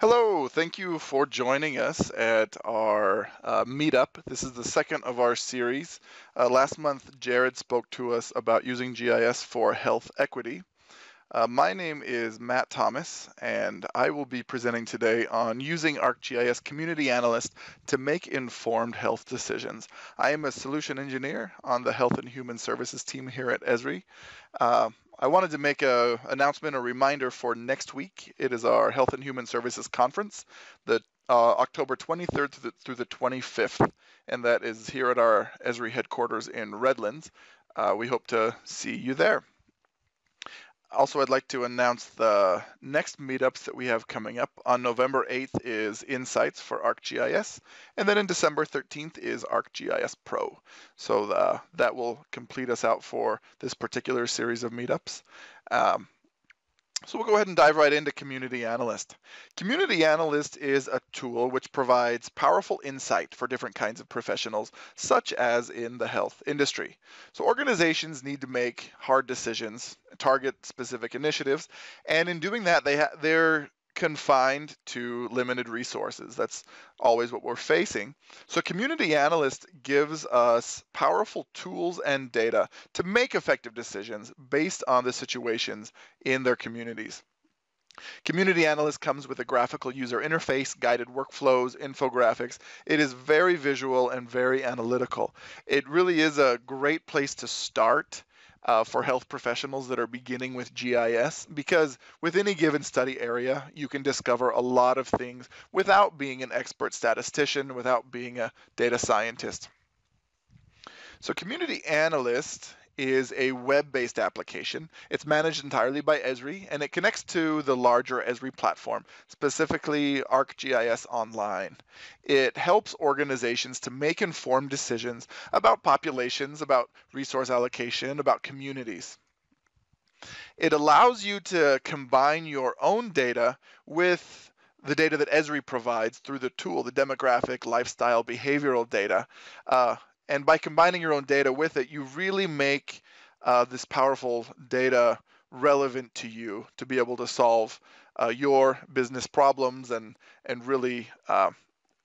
Hello, thank you for joining us at our meetup. This is the second of our series. Last month, Jared spoke to us about using GIS for health equity. My name is Matt Thomas, and I will be presenting today on using ArcGIS Community Analyst to make informed health decisions. I am a solution engineer on the Health and Human Services team here at Esri. I wanted to make an announcement, a reminder for next week. It is our Health and Human Services Conference, the October 23rd through the 25th, and that is here at our Esri headquarters in Redlands. We hope to see you there. Also, I'd like to announce the next meetups that we have coming up. On November 8th is Insights for ArcGIS, and then in December 13th is ArcGIS Pro. So that will complete us out for this particular series of meetups. So we'll go ahead and dive right into Community Analyst. Community Analyst is a tool which provides powerful insight for different kinds of professionals, such as in the health industry. So organizations need to make hard decisions, target specific initiatives, and in doing that, they're confined to limited resources. That's always what we're facing. So Community Analyst gives us powerful tools and data to make effective decisions based on the situations in their communities. Community Analyst comes with a graphical user interface, guided workflows, infographics. It is very visual and very analytical. It really is a great place to start for health professionals that are beginning with GIS, because with any given study area, you can discover a lot of things without being an expert statistician, without being a data scientist. So Community Analyst is a web-based application. It's managed entirely by Esri, and it connects to the larger Esri platform, specifically ArcGIS Online. It helps organizations to make informed decisions about populations, about resource allocation, about communities. It allows you to combine your own data with the data that Esri provides through the tool, the demographic, lifestyle, behavioral data. And by combining your own data with it, you really make this powerful data relevant to you to be able to solve your business problems and really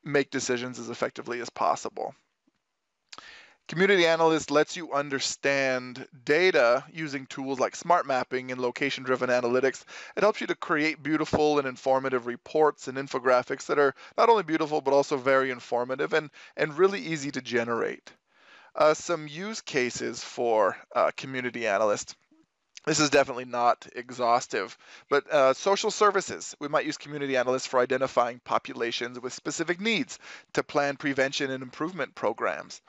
make decisions as effectively as possible. Community Analyst lets you understand data using tools like smart mapping and location-driven analytics. It helps you to create beautiful and informative reports and infographics that are not only beautiful, but also very informative and really easy to generate. Some use cases for Community Analyst. This is definitely not exhaustive, but social services. We might use Community Analysts for identifying populations with specific needs to plan prevention and improvement programs.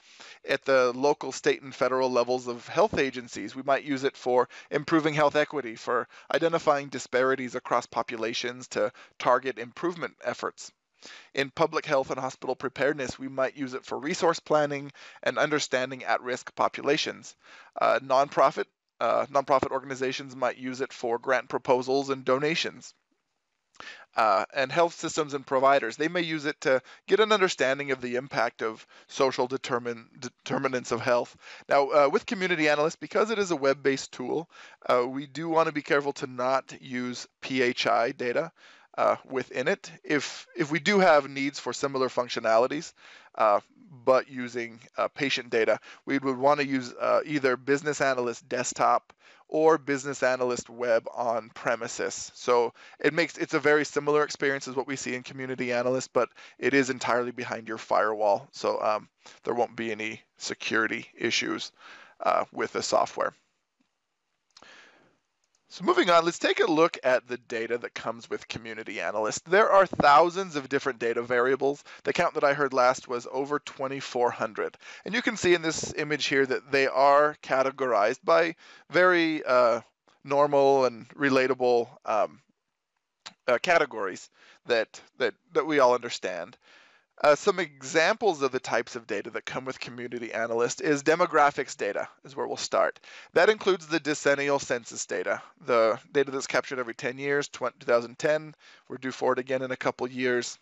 At the local, state, and federal levels of health agencies, we might use it for improving health equity, for identifying disparities across populations to target improvement efforts. In public health and hospital preparedness, we might use it for resource planning and understanding at-risk populations. Nonprofit organizations might use it for grant proposals and donations. And health systems and providers, they may use it to get an understanding of the impact of social determinants of health. Now, with Community Analyst, because it is a web-based tool, we do want to be careful to not use PHI data within it. If we do have needs for similar functionalities, but using patient data, we would want to use either Business Analyst Desktop or Business Analyst Web on premises. So it's a very similar experience as what we see in Community Analyst, but it is entirely behind your firewall. So there won't be any security issues with the software. So moving on, let's take a look at the data that comes with Community Analyst. There are thousands of different data variables. The count that I heard last was over 2,400. And you can see in this image here that they are categorized by very normal and relatable categories that we all understand. Some examples of the types of data that come with Community Analyst is demographics data is where we'll start. That includes the decennial census data, the data that's captured every 10 years, 2010. We're due for it again in a couple years.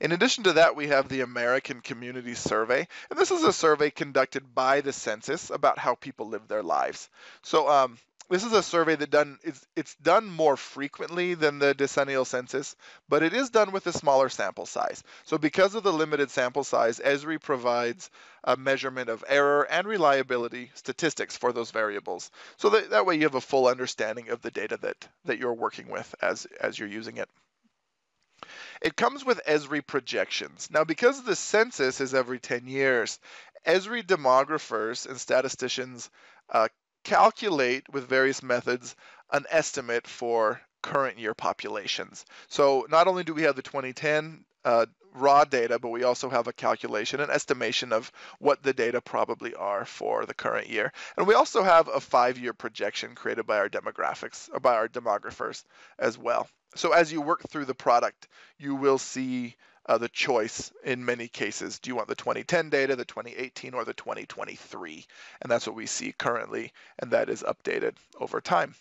In addition to that, we have the American Community Survey, and this is a survey conducted by the census about how people live their lives. So This is a survey that it's done more frequently than the decennial census, but it is done with a smaller sample size. So because of the limited sample size, Esri provides a measurement of error and reliability statistics for those variables. So that way you have a full understanding of the data that you're working with as you're using it. It comes with Esri projections. Now, because the census is every 10 years, Esri demographers and statisticians calculate with various methods an estimate for current year populations. So not only do we have the 2010 raw data, but we also have a calculation, an estimation of what the data probably are for the current year. And we also have a 5-year projection created by our demographics, or by our demographers as well. So as you work through the product, you will see the choice in many cases. Do you want the 2010 data, the 2018, or the 2023? And that's what we see currently, and that is updated over time.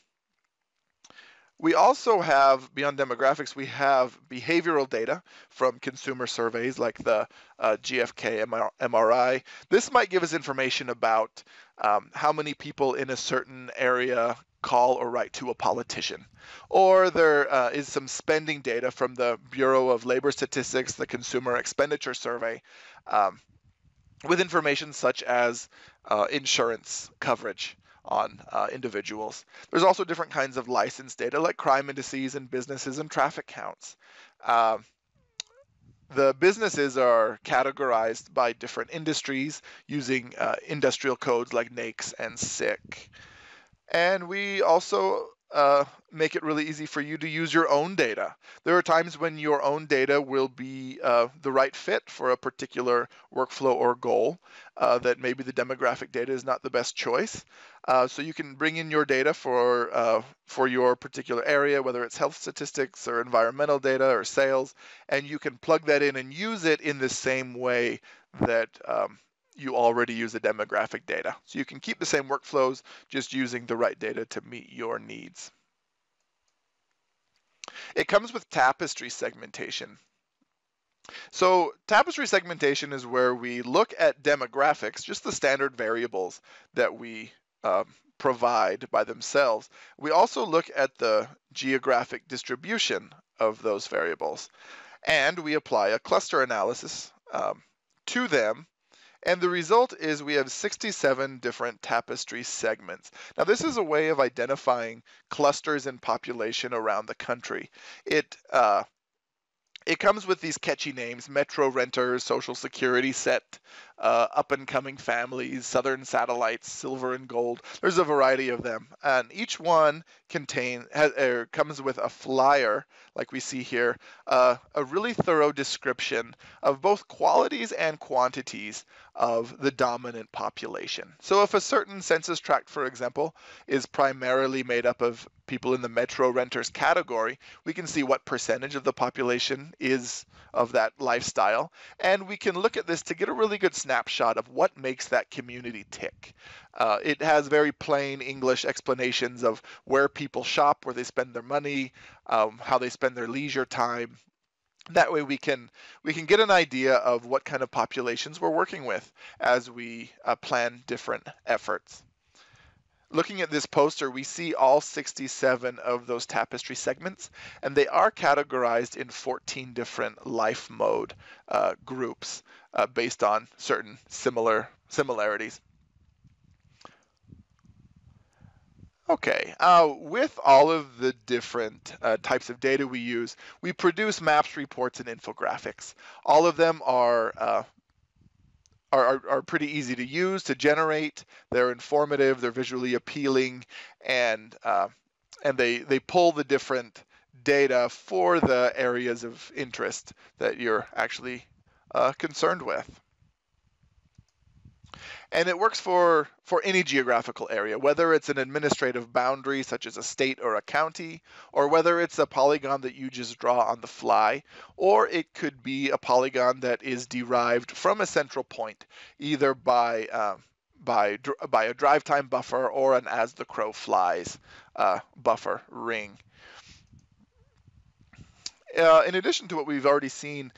We also have, beyond demographics, we have behavioral data from consumer surveys like the GfK MRI. This might give us information about how many people in a certain area call or write to a politician. Or there is some spending data from the Bureau of Labor Statistics, the Consumer Expenditure Survey, with information such as insurance coverage on individuals. There's also different kinds of license data like crime indices and businesses and traffic counts. The businesses are categorized by different industries using industrial codes like NAICS and SIC. And we also make it really easy for you to use your own data. There are times when your own data will be the right fit for a particular workflow or goal, that maybe the demographic data is not the best choice. So you can bring in your data for your particular area, whether it's health statistics or environmental data or sales, and you can plug that in and use it in the same way that you already use the demographic data. So you can keep the same workflows, just using the right data to meet your needs. It comes with Tapestry segmentation. So Tapestry segmentation is where we look at demographics, just the standard variables that we provide by themselves. We also look at the geographic distribution of those variables, and we apply a cluster analysis to them. And the result is we have 67 different tapestry segments. Now, this is a way of identifying clusters in population around the country. It comes with these catchy names: Metro Renters, Social Security Set, Up and Coming Families, Southern Satellites, Silver and Gold. There's a variety of them. And each one comes with a flyer, like we see here, a really thorough description of both qualities and quantities of the dominant population. So if a certain census tract, for example, is primarily made up of people in the Metro Renters category, we can see what percentage of the population is of that lifestyle. And we can look at this to get a really good snapshot of what makes that community tick. It has very plain English explanations of where people shop, where they spend their money, how they spend their leisure time. That way we can get an idea of what kind of populations we're working with as we plan different efforts. Looking at this poster, we see all 67 of those tapestry segments, and they are categorized in 14 different life mode groups based on certain similarities. Okay, with all of the different types of data we use, we produce maps, reports, and infographics. All of them are pretty easy to use, to generate. They're informative, they're visually appealing, and they pull the different data for the areas of interest that you're actually concerned with. And it works for any geographical area, whether it's an administrative boundary such as a state or a county, or whether it's a polygon that you just draw on the fly, or it could be a polygon that is derived from a central point, either by a drive time buffer or an as the crow flies buffer ring. In addition to what we've already seen,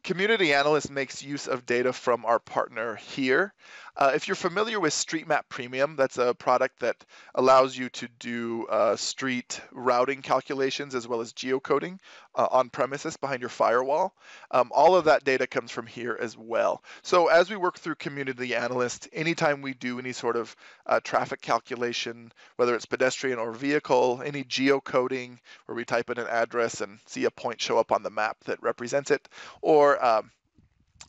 Community Analyst makes use of data from our partner here. If you're familiar with Street Map Premium, that's a product that allows you to do street routing calculations as well as geocoding on premises behind your firewall. All of that data comes from here as well. So as we work through Community Analyst, anytime we do any sort of traffic calculation, whether it's pedestrian or vehicle, any geocoding where we type in an address and see a point show up on the map that represents it, or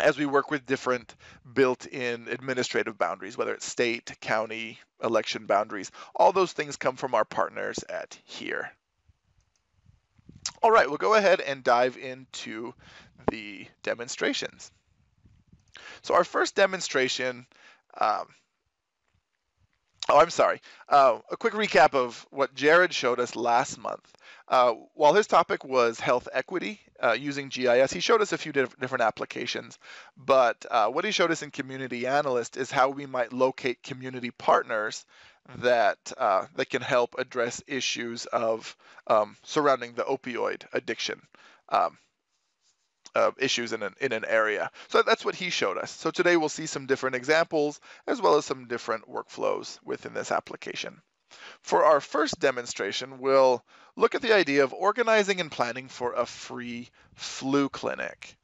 as we work with different built-in administrative boundaries, whether it's state, county, election boundaries, all those things come from our partners at here. All right, we'll go ahead and dive into the demonstrations. So our first demonstration, a quick recap of what Jared showed us last month. While his topic was health equity using GIS, he showed us a few different applications, but what he showed us in Community Analyst is how we might locate community partners that can help address issues of surrounding the opioid addiction issues in an area. So that's what he showed us. So today we'll see some different examples as well as some different workflows within this application. For our first demonstration, we'll look at the idea of organizing and planning for a free flu clinic.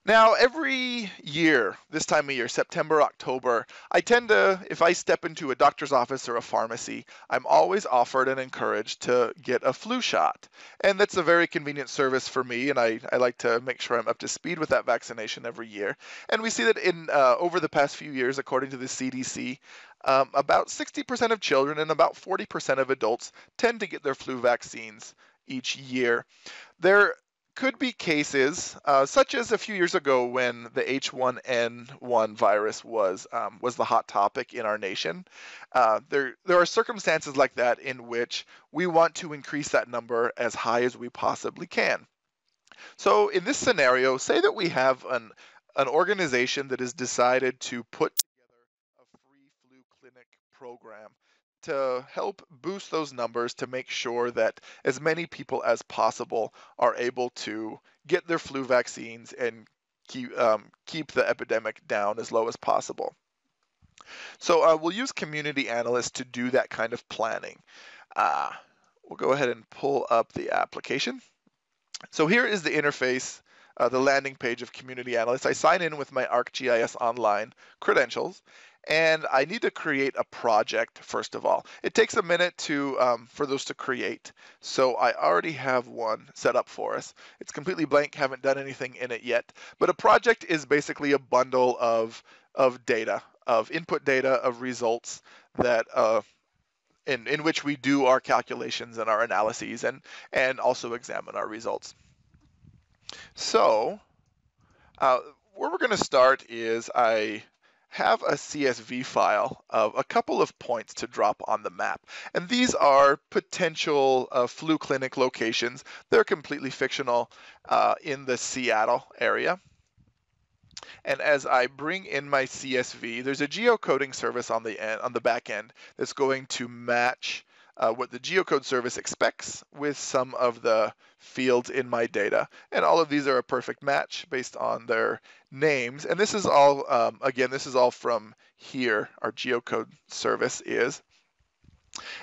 Now, every year, this time of year, September, October, I tend to, if I step into a doctor's office or a pharmacy, I'm always offered and encouraged to get a flu shot. And that's a very convenient service for me, and I like to make sure I'm up to speed with that vaccination every year. And we see that in over the past few years, according to the CDC, about 60% of children and about 40% of adults tend to get their flu vaccines each year. There could be cases, such as a few years ago when the H1N1 virus was the hot topic in our nation. There are circumstances like that in which we want to increase that number as high as we possibly can. So in this scenario, say that we have an organization that has decided to put together a free flu clinic program to help boost those numbers to make sure that as many people as possible are able to get their flu vaccines and keep the epidemic down as low as possible. So we'll use Community Analyst to do that kind of planning. We'll go ahead and pull up the application. So here is the interface, the landing page of Community Analyst. I sign in with my ArcGIS Online credentials, and I need to create a project first of all. It takes a minute for those to create. So I already have one set up for us. It's completely blank, haven't done anything in it yet. But a project is basically a bundle of data, of input data, of results that in which we do our calculations and our analyses and also examine our results. So where we're going to start is I have a CSV file of a couple of points to drop on the map. And these are potential flu clinic locations. They're completely fictional in the Seattle area. And as I bring in my CSV, there's a geocoding service on the back end that's going to match what the Geocode Service expects with some of the fields in my data. And all of these are a perfect match based on their names. And this is all, again, this is all from here, our Geocode Service is.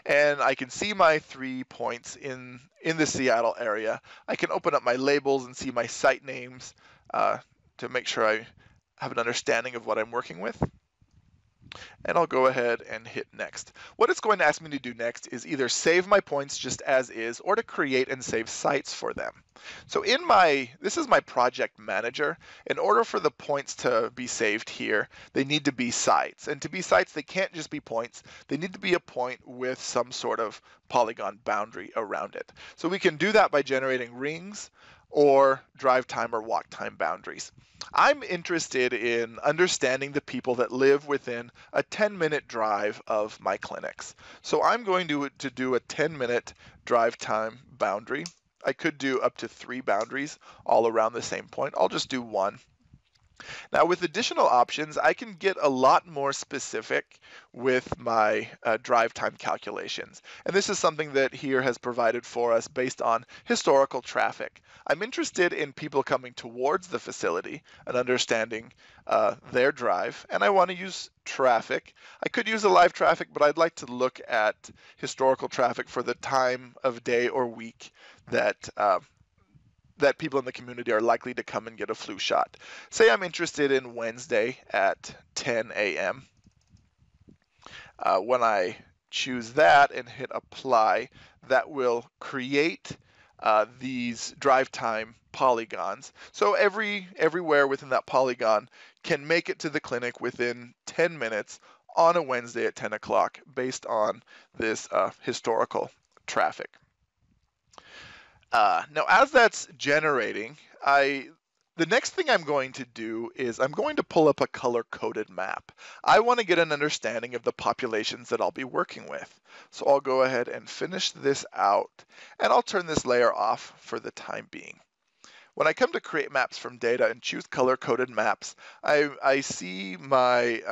And I can see my 3 points in the Seattle area. I can open up my labels and see my site names to make sure I have an understanding of what I'm working with. And I'll go ahead and hit next. What it's going to ask me to do next is either save my points just as is or to create and save sites for them. So this is my project manager. In order for the points to be saved here, they need to be sites. And to be sites, they can't just be points. They need to be a point with some sort of polygon boundary around it. So we can do that by generating rings or drive time or walk time boundaries. I'm interested in understanding the people that live within a 10-minute drive of my clinics. So I'm going to do a 10-minute drive time boundary. I could do up to 3 boundaries all around the same point. I'll just do 1. Now, with additional options, I can get a lot more specific with my drive time calculations. And this is something that here has provided for us based on historical traffic. I'm interested in people coming towards the facility and understanding their drive, and I want to use traffic. I could use a live traffic, but I'd like to look at historical traffic for the time of day or week that that people in the community are likely to come and get a flu shot. Say I'm interested in Wednesday at 10 a.m. When I choose that and hit apply, that will create these drive time polygons. So everywhere within that polygon can make it to the clinic within 10 minutes on a Wednesday at 10 o'clock based on this historical traffic. Now, as that's generating, the next thing I'm going to do is I'm going to pull up a color-coded map. I want to get an understanding of the populations that I'll be working with. So I'll go ahead and finish this out, and I'll turn this layer off for the time being. When I come to create maps from data and choose color-coded maps, I see my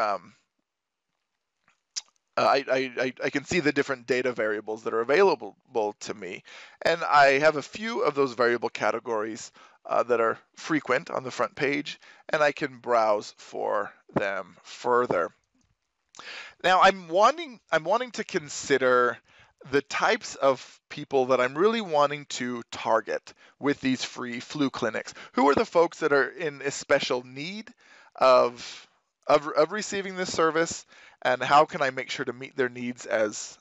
I can see the different data variables that are available to me. And I have a few of those variable categories that are frequent on the front page, and I can browse for them further. Now I'm wanting to consider the types of people that I'm really wanting to target with these free flu clinics. Who are the folks that are in a special need of receiving this service, and how can I make sure to meet their needs as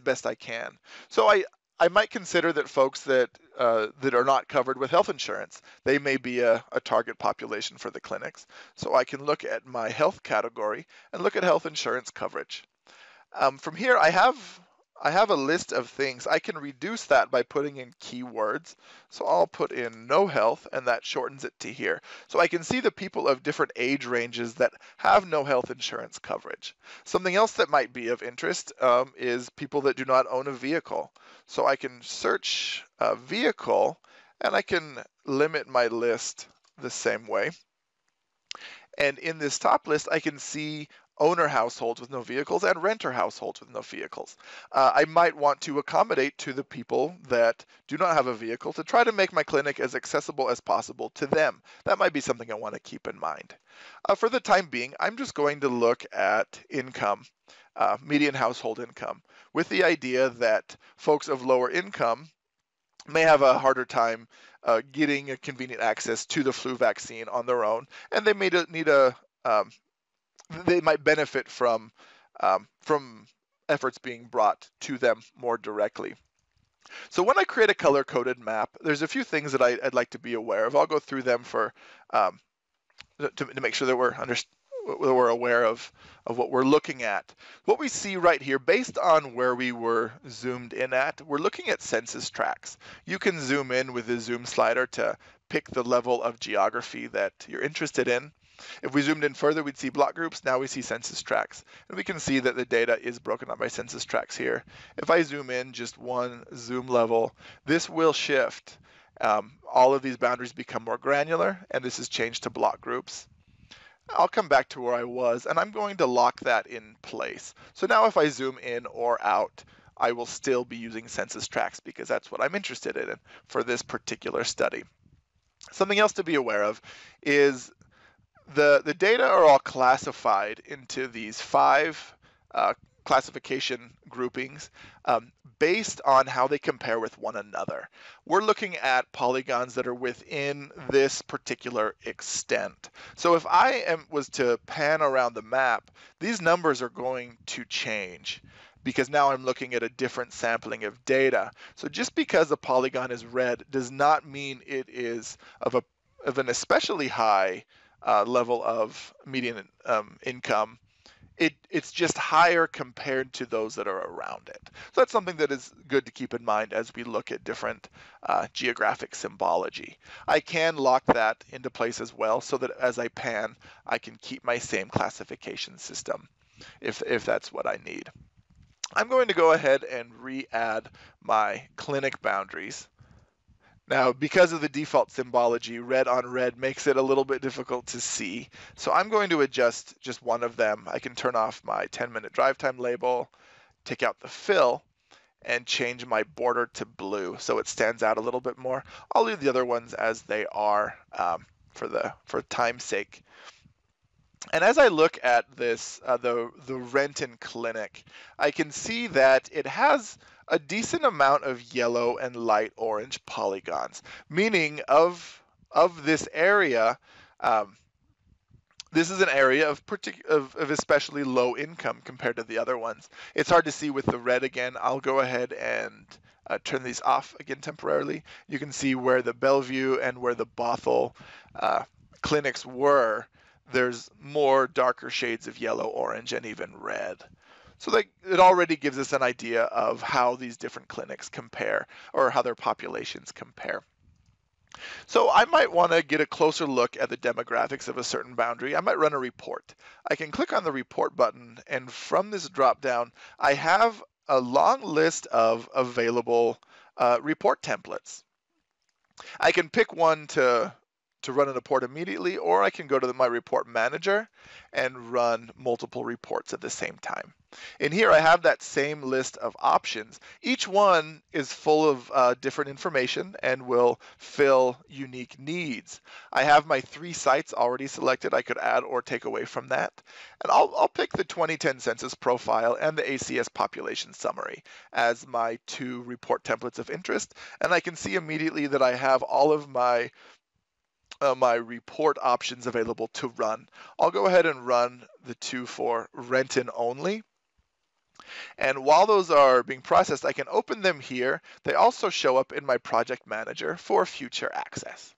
best I can? So I might consider that folks that that are not covered with health insurance, they may be a target population for the clinics. So I can look at my health category and look at health insurance coverage. From here, I have a list of things. I can reduce that by putting in keywords. So I'll put in no health, and that shortens it to here. So I can see the people of different age ranges that have no health insurance coverage. Something else that might be of interest is people that do not own a vehicle. So I can search a vehicle, and I can limit my list the same way. And in this top list, I can see owner households with no vehicles and renter households with no vehicles. I might want to accommodate to the people that do not have a vehicle to try to make my clinic as accessible as possible to them. That might be something I want to keep in mind. For the time being, I'm just going to look at income, median household income, with the idea that folks of lower income may have a harder time getting a convenient access to the flu vaccine on their own, and they may need they might benefit from efforts being brought to them more directly. So when I create a color-coded map, there's a few things that I'd like to be aware of. I'll go through them for to make sure that we're aware of what we're looking at. What we see right here, based on where we were zoomed in at, we're looking at census tracts. You can zoom in with the zoom slider to pick the level of geography that you're interested in. If we zoomed in further, we'd see block groups. Now we see census tracts. And we can see that the data is broken up by census tracts here. If I zoom in just one zoom level, this will shift. All of these boundaries become more granular, and this is changed to block groups. I'll come back to where I was, and I'm going to lock that in place. So now if I zoom in or out, I will still be using census tracts because that's what I'm interested in for this particular study. Something else to be aware of is the data are all classified into these 5 classification groupings based on how they compare with one another. We're looking at polygons that are within this particular extent. So if I was to pan around the map, these numbers are going to change because now I'm looking at a different sampling of data. So just because a polygon is red does not mean it is of an especially high level of median income. It's just higher compared to those that are around it. So that's something that is good to keep in mind as we look at different geographic symbology. I can lock that into place as well so that as I pan, I can keep my same classification system if that's what I need. I'm going to go ahead and re-add my clinic boundaries. Now, because of the default symbology, red on red makes it a little bit difficult to see. So I'm going to adjust just one of them. I can turn off my 10-minute drive time label, take out the fill, and change my border to blue so it stands out a little bit more. I'll leave the other ones as they are for time's sake. And as I look at this, the Renton Clinic, I can see that it has a decent amount of yellow and light orange polygons, meaning of this area, this is an area of especially low income compared to the other ones. It's hard to see with the red again. I'll go ahead and turn these off again temporarily. You can see where the Bellevue and where the Bothell clinics were. There's more darker shades of yellow, orange, and even red. So it already gives us an idea of how these different clinics compare, or how their populations compare. So I might want to get a closer look at the demographics of a certain boundary. I might run a report. I can click on the report button, and from this drop-down, I have a long list of available report templates. I can pick one to run a report immediately, or I can go to my report manager and run multiple reports at the same time. In here, I have that same list of options. Each one is full of different information and will fill unique needs. I have my 3 sites already selected. I could add or take away from that. And I'll pick the 2010 census profile and the ACS population summary as my 2 report templates of interest. And I can see immediately that I have all of my report options available to run. I'll go ahead and run the 2 for Renton only. And while those are being processed, I can open them here. They also show up in my project manager for future access.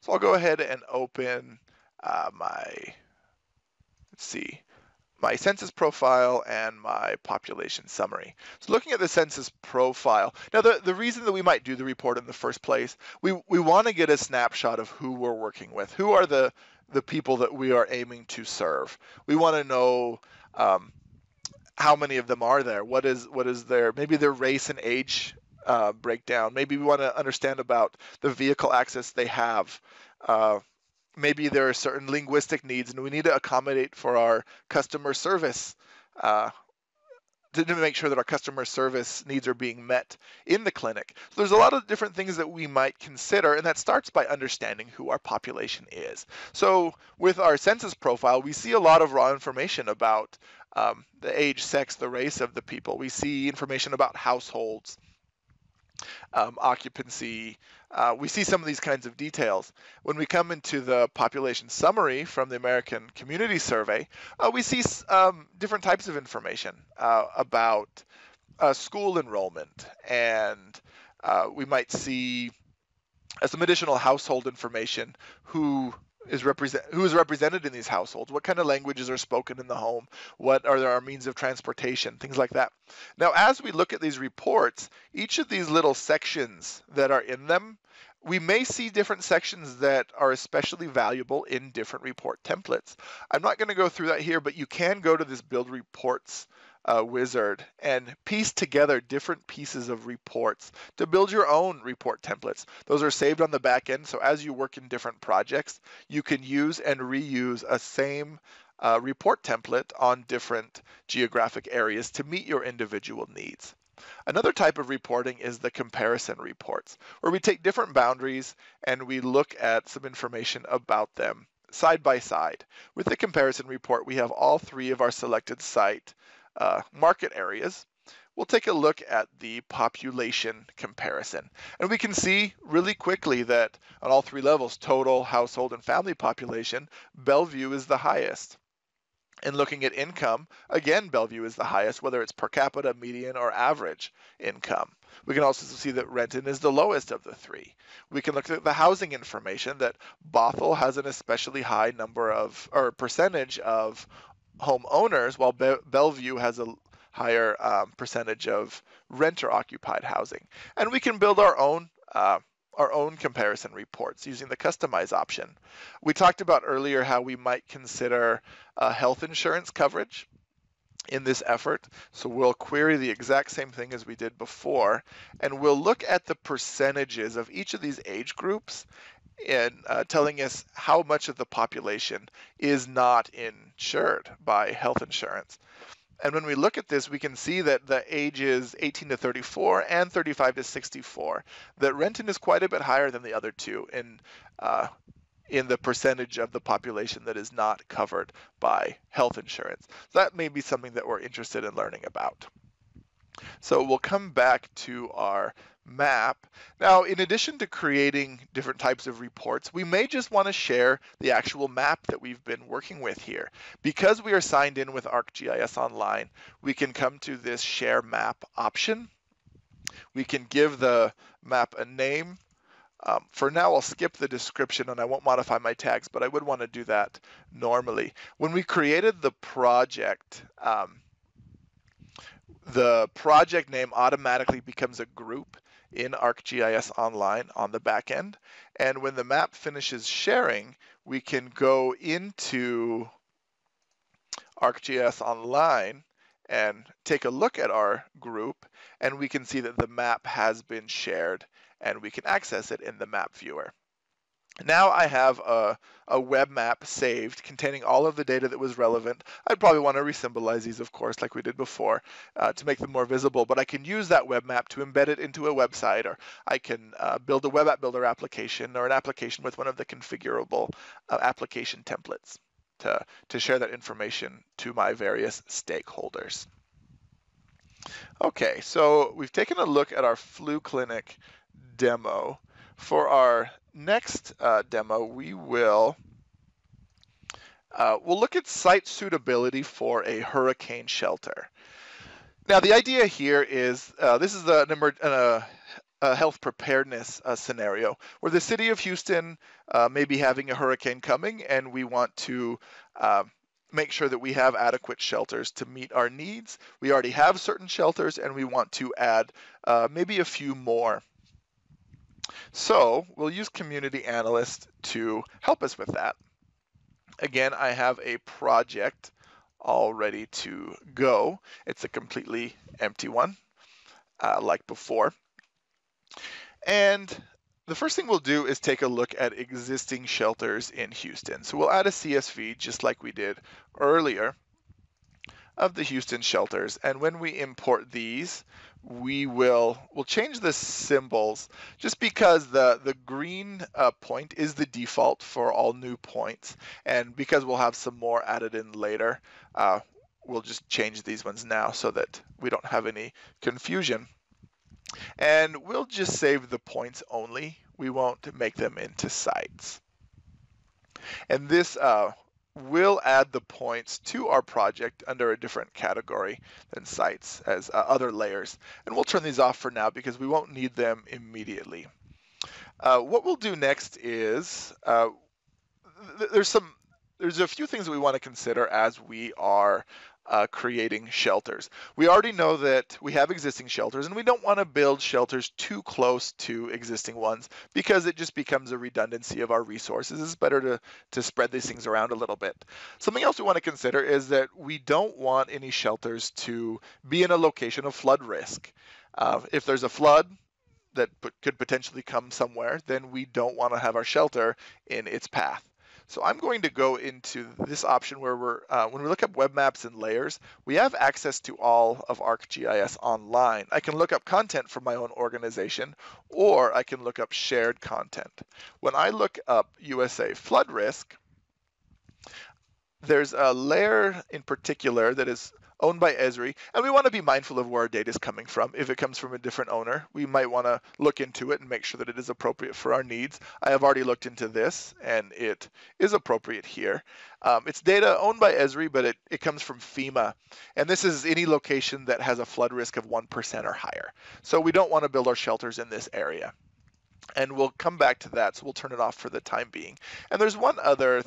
So I'll go ahead and open my census profile and my population summary. So looking at the census profile, now the reason that we might do the report in the first place, we want to get a snapshot of who we're working with. Who are the people that we are aiming to serve? We want to know how many of them are there? What is their, maybe their race and age breakdown. Maybe we want to understand about the vehicle access they have. Maybe there are certain linguistic needs and we need to accommodate for our customer service to make sure that our customer service needs are being met in the clinic. So there's a lot of different things that we might consider, and that starts by understanding who our population is. So with our census profile, we see a lot of raw information about the age, sex, the race of the people. We see information about households, occupancy. We see some of these kinds of details. When we come into the population summary from the American Community Survey, we see different types of information about school enrollment, and we might see some additional household information, who is represented in these households, what kind of languages are spoken in the home, what are our means of transportation, things like that. Now, as we look at these reports, each of these little sections that are in them, we may see different sections that are especially valuable in different report templates. I'm not going to go through that here, but you can go to this Build Reports wizard and piece together different pieces of reports to build your own report templates. Those are saved on the back end, so as you work in different projects, you can use and reuse a same report template on different geographic areas to meet your individual needs. Another type of reporting is the comparison reports, where we take different boundaries and we look at some information about them side by side. With the comparison report, we have all 3 of our selected site market areas. We'll take a look at the population comparison. And we can see really quickly that on all 3 levels, total, household, and family population, Bellevue is the highest. And looking at income, again, Bellevue is the highest, whether it's per capita, median, or average income. We can also see that Renton is the lowest of the 3. We can look at the housing information, that Bothell has an especially high number of, or percentage of homeowners, while Bellevue has a higher percentage of renter-occupied housing. And we can build our own comparison reports using the Customize option. We talked about earlier how we might consider health insurance coverage. in this effort. So we'll query the exact same thing as we did before, and we'll look at the percentages of each of these age groups and telling us how much of the population is not insured by health insurance. And when we look at this, we can see that the ages 18 to 34 and 35 to 64, that Renton is quite a bit higher than the other two in the percentage of the population that is not covered by health insurance. So that may be something that we're interested in learning about. So we'll come back to our map. Now, in addition to creating different types of reports, we may just want to share the actual map that we've been working with here. Because we are signed in with ArcGIS Online, we can come to this Share Map option. We can give the map a name. For now, I'll skip the description and I won't modify my tags, but I would want to do that normally. When we created the project name automatically becomes a group in ArcGIS Online on the back end. And when the map finishes sharing, we can go into ArcGIS Online and take a look at our group, and we can see that the map has been shared and we can access it in the map viewer. Now I have a web map saved containing all of the data that was relevant. I'd probably want to resymbolize these, of course, like we did before, to make them more visible, but I can use that web map to embed it into a website, or I can build a web app builder application or an application with one of the configurable application templates to share that information to my various stakeholders. Okay, so we've taken a look at our flu clinic demo. For our next demo, we'll look at site suitability for a hurricane shelter. Now, the idea here is this is a health preparedness scenario where the city of Houston may be having a hurricane coming, and we want to make sure that we have adequate shelters to meet our needs. We already have certain shelters, and we want to add maybe a few more. So we'll use Community Analyst to help us with that. Again, I have a project all ready to go. It's a completely empty one, like before. And the first thing we'll do is take a look at existing shelters in Houston. So we'll add a CSV just like we did earlier of the Houston shelters. And when we import these, we'll change the symbols just because the green point is the default for all new points. And because we'll have some more added in later, we'll just change these ones now so that we don't have any confusion. And we'll just save the points only. We won't make them into sites. And this will add the points to our project under a different category than sites as other layers. And we'll turn these off for now because we won't need them immediately. What we'll do next is there's a few things that we want to consider as we are creating shelters. We already know that we have existing shelters and we don't want to build shelters too close to existing ones because it just becomes a redundancy of our resources. It's better to spread these things around a little bit. Something else we want to consider is that we don't want any shelters to be in a location of flood risk. If there's a flood that could potentially come somewhere, then we don't want to have our shelter in its path. So I'm going to go into this option where when we look up web maps and layers, we have access to all of ArcGIS Online. I can look up content from my own organization, or I can look up shared content. When I look up USA flood risk, there's a layer in particular that is owned by Esri, and we want to be mindful of where our data is coming from. If it comes from a different owner, we might want to look into it and make sure that it is appropriate for our needs. I have already looked into this, and it is appropriate here. It's data owned by Esri, but it comes from FEMA, and this is any location that has a flood risk of 1% or higher. So we don't want to build our shelters in this area. And we'll come back to that, so we'll turn it off for the time being. And there's one other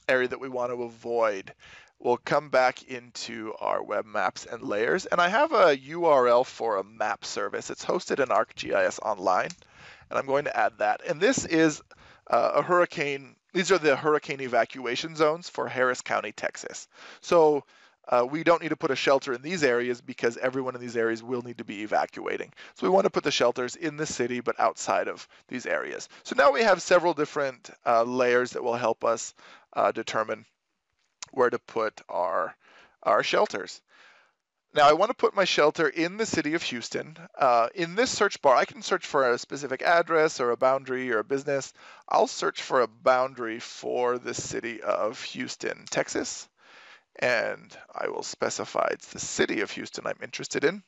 area that we want to avoid. We'll come back into our web maps and layers, and I have a URL for a map service. It's hosted in ArcGIS Online, and I'm going to add that. And this is a hurricane. These are the hurricane evacuation zones for Harris County, Texas. So we don't need to put a shelter in these areas because everyone in these areas will need to be evacuating. So we want to put the shelters in the city but outside of these areas. So now we have several different layers that will help us determine where to put our shelters. Now I want to put my shelter in the city of Houston. In this search bar, I can search for a specific address or a boundary or a business. I'll search for a boundary for the city of Houston, Texas, and I will specify it's the city of Houston I'm interested in.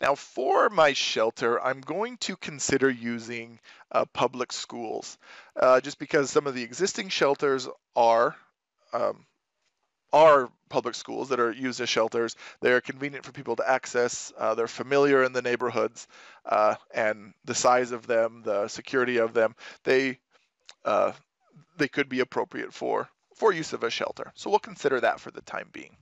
Now for my shelter, I'm going to consider using public schools, just because some of the existing shelters are public schools that are used as shelters. They're convenient for people to access. They're familiar in the neighborhoods, and the size of them, the security of them, they could be appropriate for use of a shelter. So we'll consider that for the time being.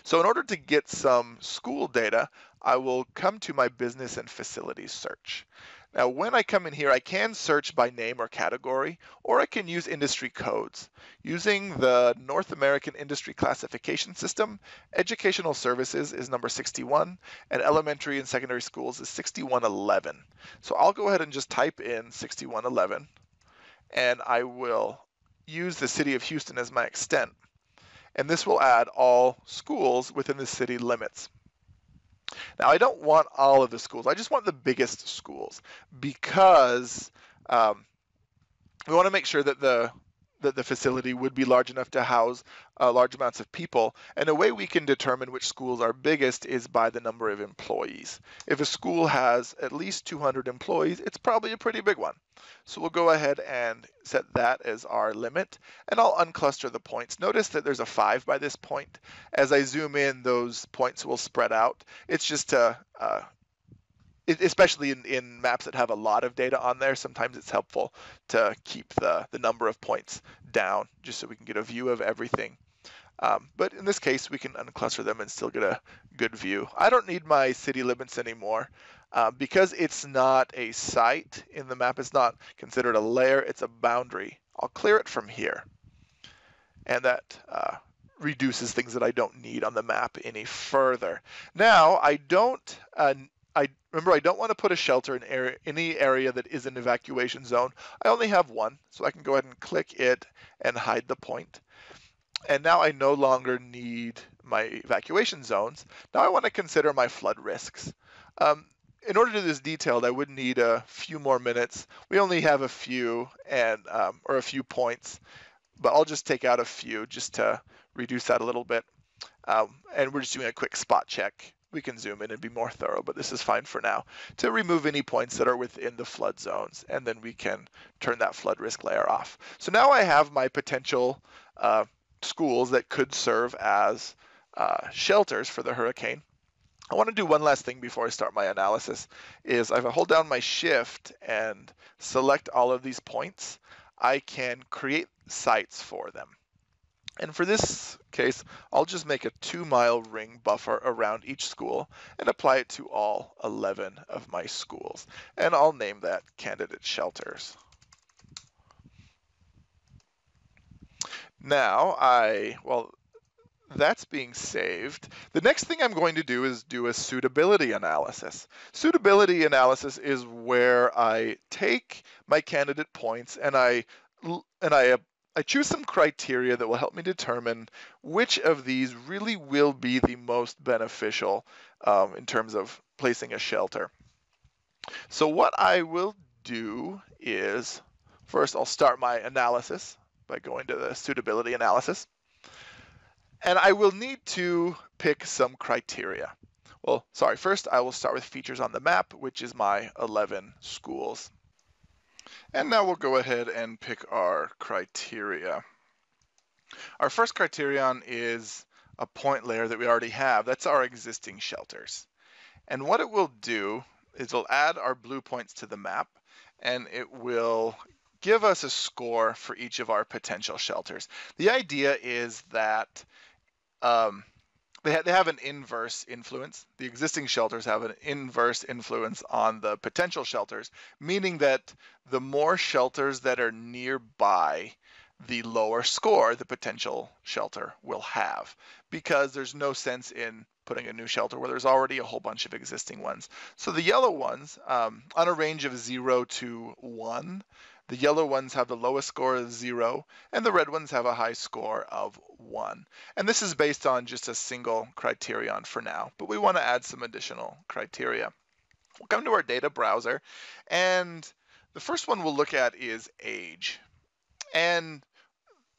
So in order to get some school data, I will come to my business and facilities search. Now, when I come in here, I can search by name or category, or I can use industry codes. Using the North American Industry Classification System, educational services is number 61, and elementary and secondary schools is 6111. So I'll go ahead and just type in 6111, and I will use the city of Houston as my extent. And this will add all schools within the city limits. Now, I don't want all of the schools. I just want the biggest schools because we want to make sure that the facility would be large enough to house large amounts of people. And a way we can determine which schools are biggest is by the number of employees. If a school has at least 200 employees, it's probably a pretty big one. So we'll go ahead and set that as our limit, and I'll uncluster the points. Notice that there's a 5 by this point. As I zoom in, those points will spread out. It's just to especially in maps that have a lot of data on there, sometimes it's helpful to keep the number of points down just so we can get a view of everything. But in this case, we can uncluster them and still get a good view. I don't need my city limits anymore because it's not a site in the map. It's not considered a layer. It's a boundary. I'll clear it from here. And that reduces things that I don't need on the map any further. Now, I don't want to put a shelter in any area that is an evacuation zone. I only have one, so I can go ahead and click it and hide the point. And now I no longer need my evacuation zones. Now I want to consider my flood risks. In order to do this detailed, I would need a few more minutes. We only have a few or a few points, but I'll just take out a few just to reduce that a little bit. And we're just doing a quick spot check. We can zoom in and be more thorough, but this is fine for now, to remove any points that are within the flood zones, and then we can turn that flood risk layer off. So now I have my potential schools that could serve as shelters for the hurricane. I want to do one last thing before I start my analysis, is if I hold down my shift and select all of these points, I can create sites for them. And for this case, I'll just make a 2-mile ring buffer around each school and apply it to all 11 of my schools. And I'll name that candidate shelters. Now, that's being saved. The next thing I'm going to do is do a suitability analysis. Suitability analysis is where I take my candidate points and I choose some criteria that will help me determine which of these really will be the most beneficial in terms of placing a shelter. So what I will do is, first I'll start my analysis by going to the suitability analysis. And I will need to pick some criteria. Well, sorry, first I will start with features on the map, which is my 11 schools. And now we'll go ahead and pick our criteria. Our first criterion is a point layer that we already have. That's our existing shelters. And what it will do is it'll add our blue points to the map, and it will give us a score for each of our potential shelters. The idea is that they have an inverse influence. The existing shelters have an inverse influence on the potential shelters, meaning that the more shelters that are nearby, the lower score the potential shelter will have, because there's no sense in putting a new shelter where there's already a whole bunch of existing ones. So the yellow ones, on a range of 0 to 1, the yellow ones have the lowest score of 0, and the red ones have a high score of 1. And this is based on just a single criterion for now, but we want to add some additional criteria. We'll come to our data browser, and the first one we'll look at is age. And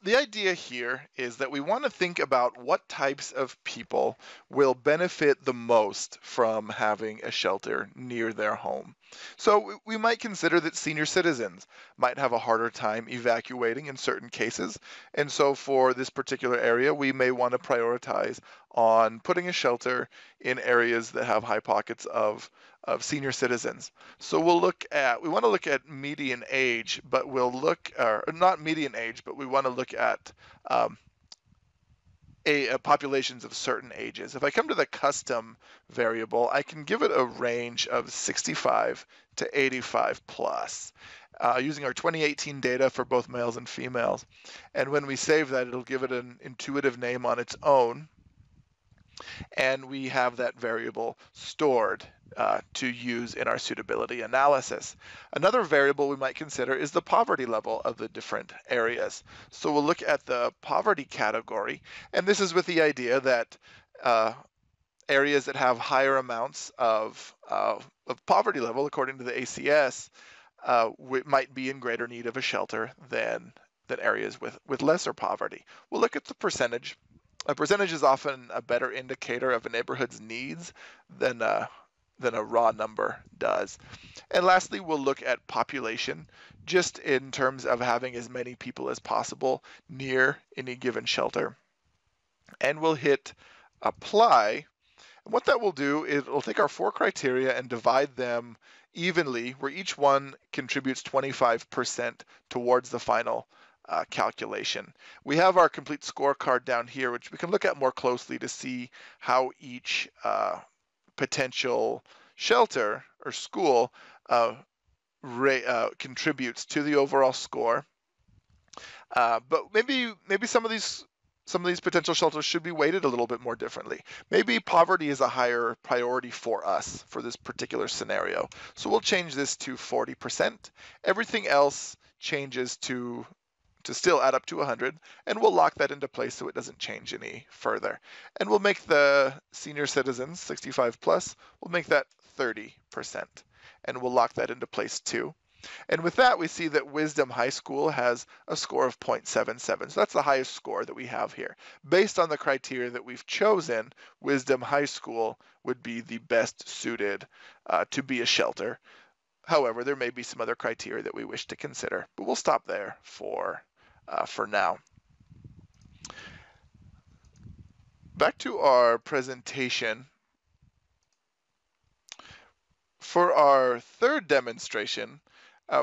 the idea here is that we want to think about what types of people will benefit the most from having a shelter near their home. So we might consider that senior citizens might have a harder time evacuating in certain cases. And so for this particular area, we may want to prioritize on putting a shelter in areas that have high pockets of senior citizens. So we want to look at median age, but we'll look, or not median age, but we want to look at populations of certain ages. If I come to the custom variable, I can give it a range of 65 to 85 plus, using our 2018 data for both males and females. And when we save that, it'll give it an intuitive name on its own. And we have that variable stored to use in our suitability analysis. Another variable we might consider is the poverty level of the different areas. So we'll look at the poverty category, and this is with the idea that areas that have higher amounts of poverty level, according to the ACS, might be in greater need of a shelter than areas with lesser poverty. We'll look at the percentage. A percentage is often a better indicator of a neighborhood's needs than a raw number does. And lastly, we'll look at population, just in terms of having as many people as possible near any given shelter. And we'll hit apply. And what that will do is it'll take our 4 criteria and divide them evenly, where each one contributes 25% towards the final calculation. We have our complete scorecard down here, which we can look at more closely to see how each potential shelter or school contributes to the overall score. But maybe some of these potential shelters should be weighted a little bit more differently. Maybe poverty is a higher priority for us for this particular scenario. So we'll change this to 40%. Everything else changes to still add up to 100, and we'll lock that into place so it doesn't change any further. And we'll make the senior citizens, 65 plus, we'll make that 30%, and we'll lock that into place too. And with that, we see that Wisdom High School has a score of 0.77. So that's the highest score that we have here. Based on the criteria that we've chosen, Wisdom High School would be the best suited to be a shelter. However, there may be some other criteria that we wish to consider, but we'll stop there for now. Back to our presentation. For our third demonstration,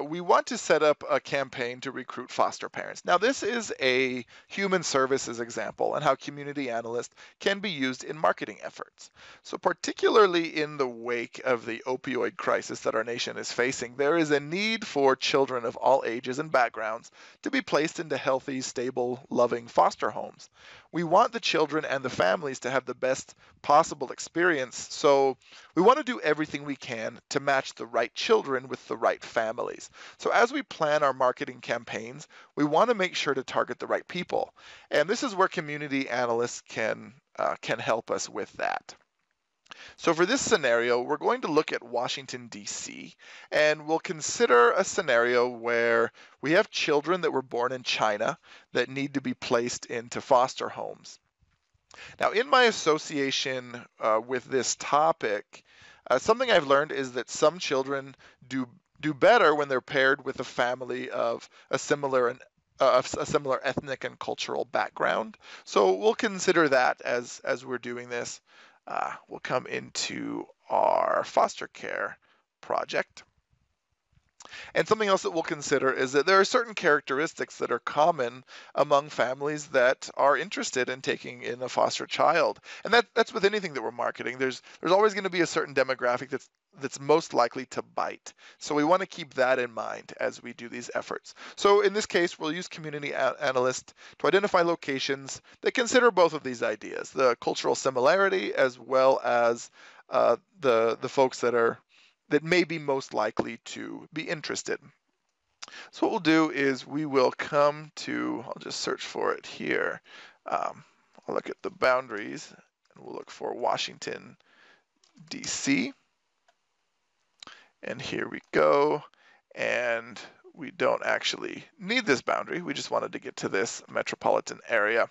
we want to set up a campaign to recruit foster parents. Now, this is a human services example and how community analysts can be used in marketing efforts. So particularly in the wake of the opioid crisis that our nation is facing, there is a need for children of all ages and backgrounds to be placed into healthy, stable, loving foster homes. We want the children and the families to have the best possible experience, so we want to do everything we can to match the right children with the right families. So as we plan our marketing campaigns, we want to make sure to target the right people. And this is where community analysts can help us with that. So for this scenario, we're going to look at Washington, D.C., and we'll consider a scenario where we have children that were born in China that need to be placed into foster homes. Now, in my association with this topic, something I've learned is that some children do better when they're paired with a family of a similar ethnic and cultural background. So we'll consider that as we're doing this. We'll come into our foster care project. And something else that we'll consider is that there are certain characteristics that are common among families that are interested in taking in a foster child. And that's with anything that we're marketing. There's always going to be a certain demographic that's most likely to bite. So we want to keep that in mind as we do these efforts. So in this case, we'll use Community Analyst to identify locations that consider both of these ideas, the cultural similarity as well as the folks that may be most likely to be interested. So what we'll do is we will come to, I'll just search for it here. I'll look at the boundaries and we'll look for Washington, DC. And here we go. And we don't actually need this boundary. We just wanted to get to this metropolitan area.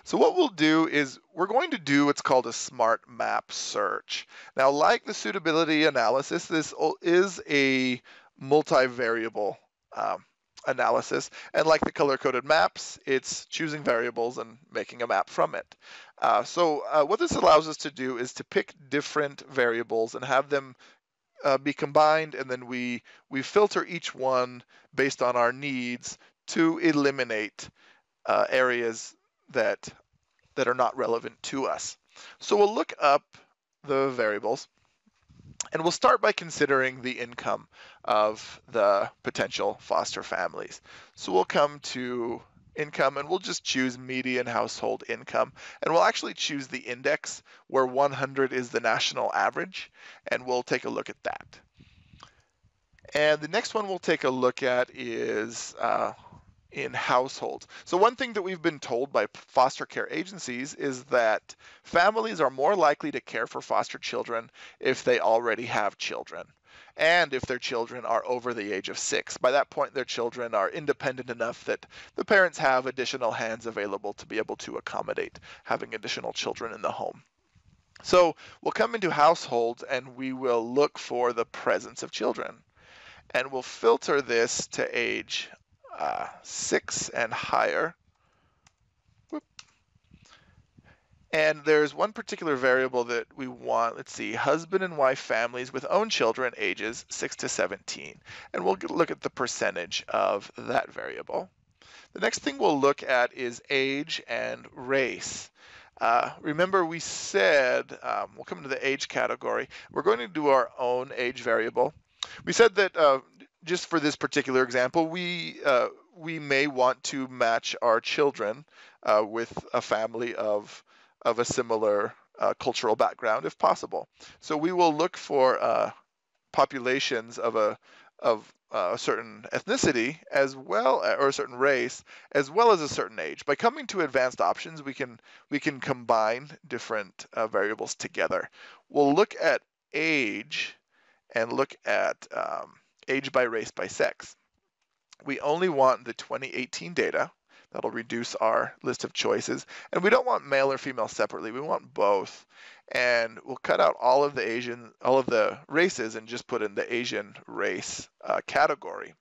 So what we'll do is we're going to do what's called a smart map search. Now, like the suitability analysis, this is a multivariable analysis. And like the color-coded maps, it's choosing variables and making a map from it. So what this allows us to do is to pick different variables and have them be combined, and then we filter each one based on our needs to eliminate areas that are not relevant to us. So we'll look up the variables, and we'll start by considering the income of the potential foster families. So we'll come to income, and we'll just choose median household income, and we'll actually choose the index where 100 is the national average, and we'll take a look at that. And the next one we'll take a look at is in households. So one thing that we've been told by foster care agencies is that families are more likely to care for foster children if they already have children, and if their children are over the age of 6. By that point, their children are independent enough that the parents have additional hands available to be able to accommodate having additional children in the home. So we'll come into households and we will look for the presence of children. And we'll filter this to age 6 and higher. Whoop. And there's one particular variable that we want. Let's see, husband and wife families with own children ages 6 to 17. And we'll look at the percentage of that variable. The next thing we'll look at is age and race. Remember we said, we'll come to the age category. We're going to do our own age variable. We said that just for this particular example, we may want to match our children with a family of a similar cultural background if possible. So we will look for populations of a certain ethnicity as well, or a certain race, as well as a certain age. By coming to advanced options, we can combine different variables together. We'll look at age and look at age by race by sex. We only want the 2018 data. That'll reduce our list of choices. And we don't want male or female separately. We want both. And we'll cut out all of the races and just put in the Asian race category.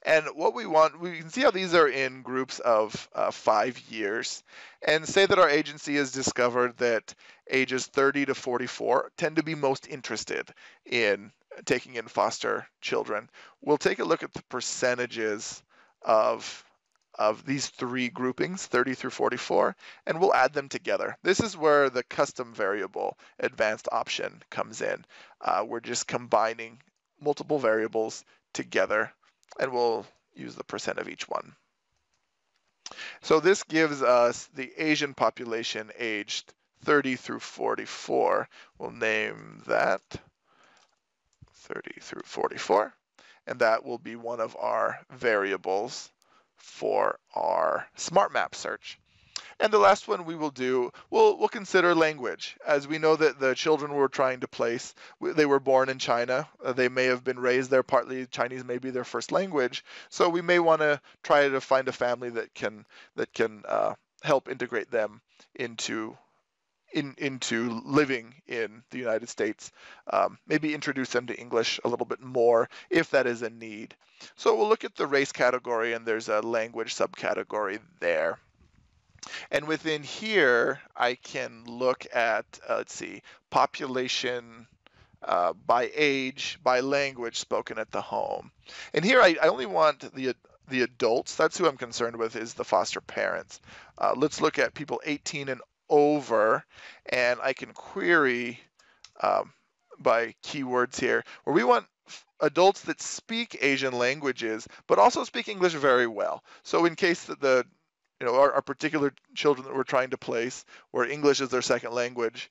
And what we want, we can see how these are in groups of 5 years, and say that our agency has discovered that ages 30 to 44 tend to be most interested in taking in foster children. We'll take a look at the percentages of these three groupings, 30 through 44, and we'll add them together. This is where the custom variable advanced option comes in. We're just combining multiple variables together, and we'll use the percent of each one. So this gives us the Asian population aged 30 through 44. We'll name that 30 through 44, and that will be one of our variables for our smart map search. And the last one we will do, we'll consider language. As we know that the children we're trying to place, they were born in China. They may have been raised there, partly Chinese may be their first language. So we may want to try to find a family that can help integrate them into living in the United States, maybe introduce them to English a little bit more if that is a need. So we'll look at the race category, and there's a language subcategory there. And within here, I can look at, let's see, population by age, by language spoken at the home. And here I only want the adults. That's who I'm concerned with, is the foster parents. Let's look at people 18 and over, and I can query by keywords here, where we want adults that speak Asian languages, but also speak English very well. So in case that our particular children that we're trying to place, where English is their second language,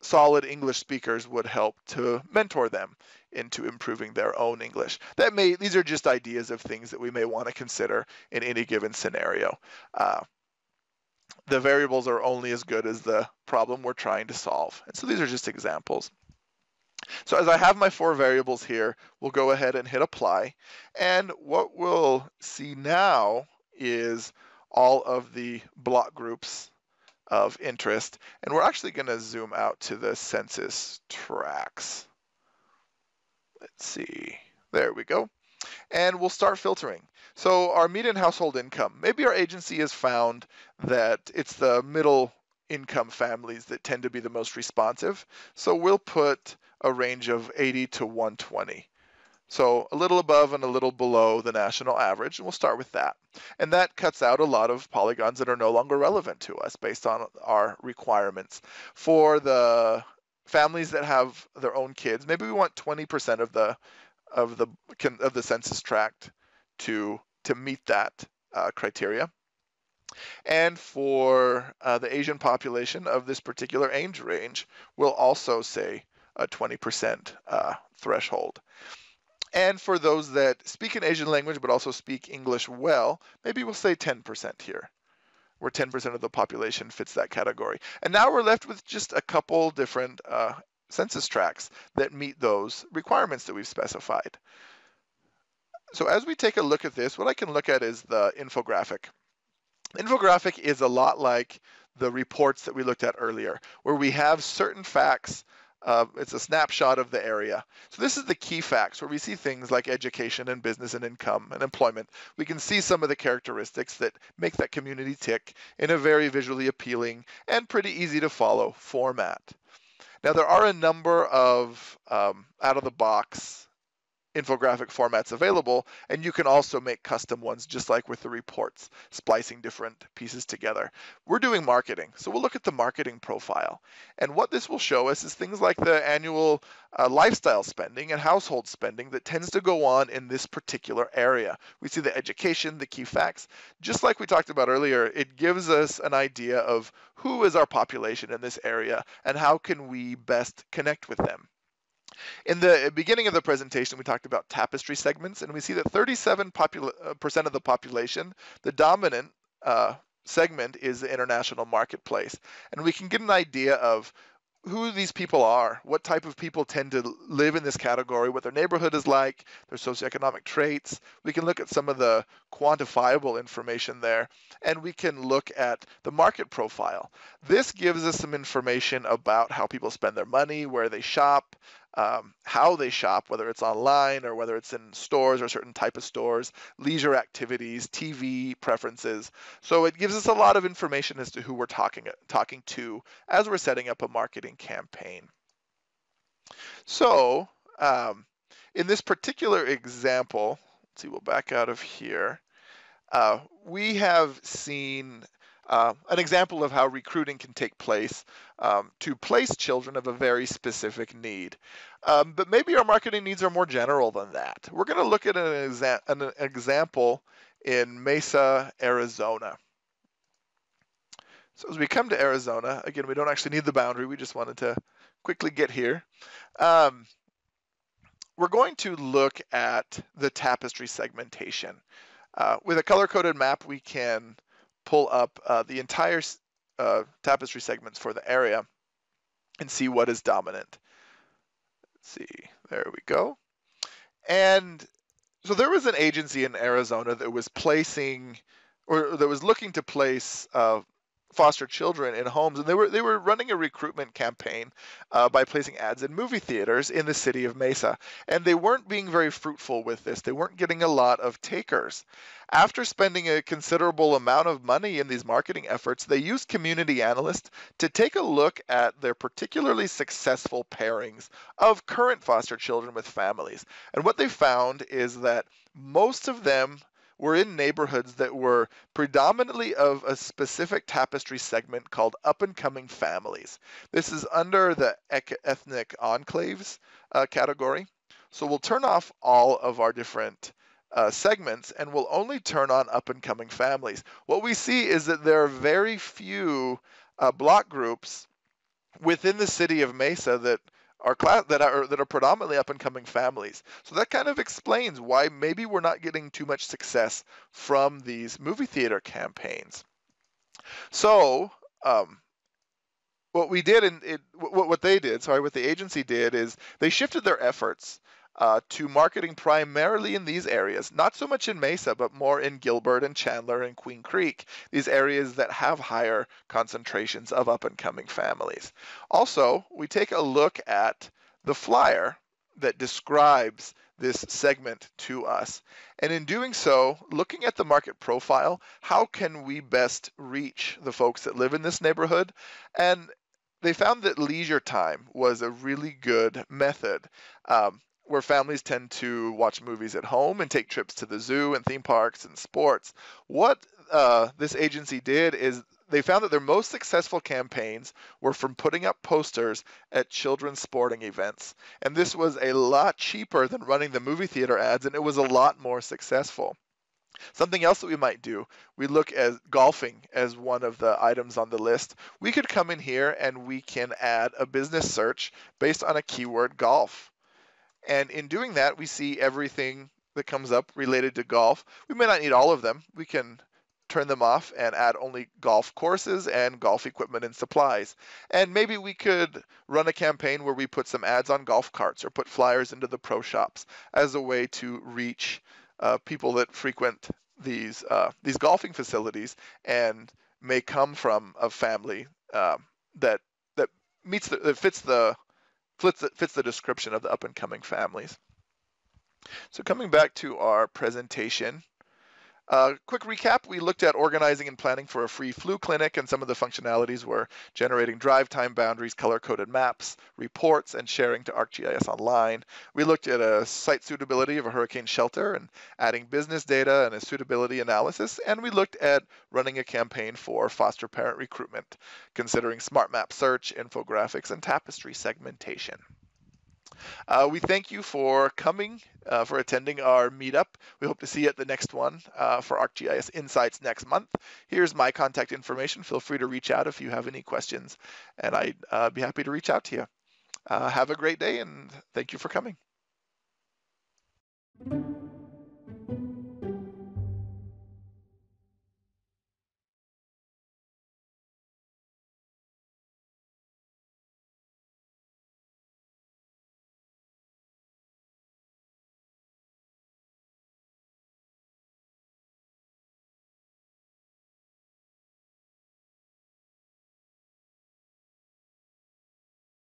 solid English speakers would help to mentor them into improving their own English. These are just ideas of things that we may want to consider in any given scenario. The variables are only as good as the problem we're trying to solve. And so these are just examples. So as I have my 4 variables here, we'll go ahead and hit apply. And what we'll see now is all of the block groups of interest. And we're actually going to zoom out to the census tracts. Let's see. There we go. And we'll start filtering. So our median household income, maybe our agency has found that it's the middle income families that tend to be the most responsive. So we'll put a range of 80 to 120. So a little above and a little below the national average, and we'll start with that. And that cuts out a lot of polygons that are no longer relevant to us based on our requirements. For the families that have their own kids, maybe we want 20% of the census tract to meet that criteria. And for the Asian population of this particular age range, we'll also say a 20% threshold. And for those that speak an Asian language but also speak English well, maybe we'll say 10% here, where 10% of the population fits that category. And now we're left with just a couple different census tracts that meet those requirements that we've specified. So as we take a look at this, what I can look at is the infographic. Infographic is a lot like the reports that we looked at earlier, where we have certain facts. It's a snapshot of the area. So this is the key facts, where we see things like education and business and income and employment. We can see some of the characteristics that make that community tick in a very visually appealing and pretty easy to follow format. Now there are a number of out-of-the-box infographic formats available, and you can also make custom ones just like with the reports, splicing different pieces together. We're doing marketing, so we'll look at the marketing profile. And what this will show us is things like the annual lifestyle spending and household spending that tends to go on in this particular area. We see the education, the key facts. Just like we talked about earlier, it gives us an idea of who is our population in this area and how can we best connect with them. In the beginning of the presentation, we talked about tapestry segments, and we see that 37% of the population, the dominant segment is the international marketplace. And we can get an idea of who these people are, what type of people tend to live in this category, what their neighborhood is like, their socioeconomic traits. We can look at some of the quantifiable information there, and we can look at the market profile. This gives us some information about how people spend their money, where they shop, how they shop, whether it's online or whether it's in stores or a certain type of stores, leisure activities, TV preferences. So it gives us a lot of information as to who we're talking to as we're setting up a marketing campaign. So in this particular example, let's see, we'll back out of here. We have seen an example of how recruiting can take place to place children of a very specific need. But maybe our marketing needs are more general than that. We're going to look at an example in Mesa, Arizona. So as we come to Arizona, again, we don't actually need the boundary. We just wanted to quickly get here. We're going to look at the tapestry segmentation. With a color-coded map, we can pull up the entire tapestry segments for the area and see what is dominant. Let's see, there we go. And so there was an agency in Arizona that was placing, or that was looking to place foster children in homes, and they were running a recruitment campaign by placing ads in movie theaters in the city of Mesa, and they weren't being very fruitful with this. They weren't getting a lot of takers. After spending a considerable amount of money in these marketing efforts, they used Community Analyst to take a look at their particularly successful pairings of current foster children with families. And what they found is that most of them were in neighborhoods that were predominantly of a specific Tapestry segment called up-and-coming families. This is under the ethnic enclaves category. So we'll turn off all of our different segments, and we'll only turn on up-and-coming families. What we see is that there are very few block groups within the city of Mesa that are predominantly up-and-coming families. So that kind of explains why maybe we're not getting too much success from these movie theater campaigns. So what the agency did is they shifted their efforts to marketing primarily in these areas, not so much in Mesa, but more in Gilbert and Chandler and Queen Creek, these areas that have higher concentrations of up-and-coming families. Also, we take a look at the flyer that describes this segment to us. And in doing so, looking at the market profile, how can we best reach the folks that live in this neighborhood? And they found that leisure time was a really good method. Where families tend to watch movies at home and take trips to the zoo and theme parks and sports. What this agency did is they found that their most successful campaigns were from putting up posters at children's sporting events. And this was a lot cheaper than running the movie theater ads, and it was a lot more successful. Something else that we might do, we look at golfing as one of the items on the list. We could come in here and we can add a business search based on a keyword golf. And in doing that, we see everything that comes up related to golf. We may not need all of them. We can turn them off and add only golf courses and golf equipment and supplies. And maybe we could run a campaign where we put some ads on golf carts or put flyers into the pro shops as a way to reach people that frequent these golfing facilities and may come from a family that fits the description of the up-and-coming families. So coming back to our presentation, quick recap, we looked at organizing and planning for a free flu clinic, and some of the functionalities were generating drive time boundaries, color-coded maps, reports, and sharing to ArcGIS Online. We looked at a site suitability of a hurricane shelter and adding business data and a suitability analysis, and we looked at running a campaign for foster parent recruitment, considering smart map search, infographics, and tapestry segmentation. We thank you for coming, for attending our meetup. We hope to see you at the next one for ArcGIS Insights next month. Here's my contact information. Feel free to reach out if you have any questions, and I'd be happy to reach out to you. Have a great day, and thank you for coming.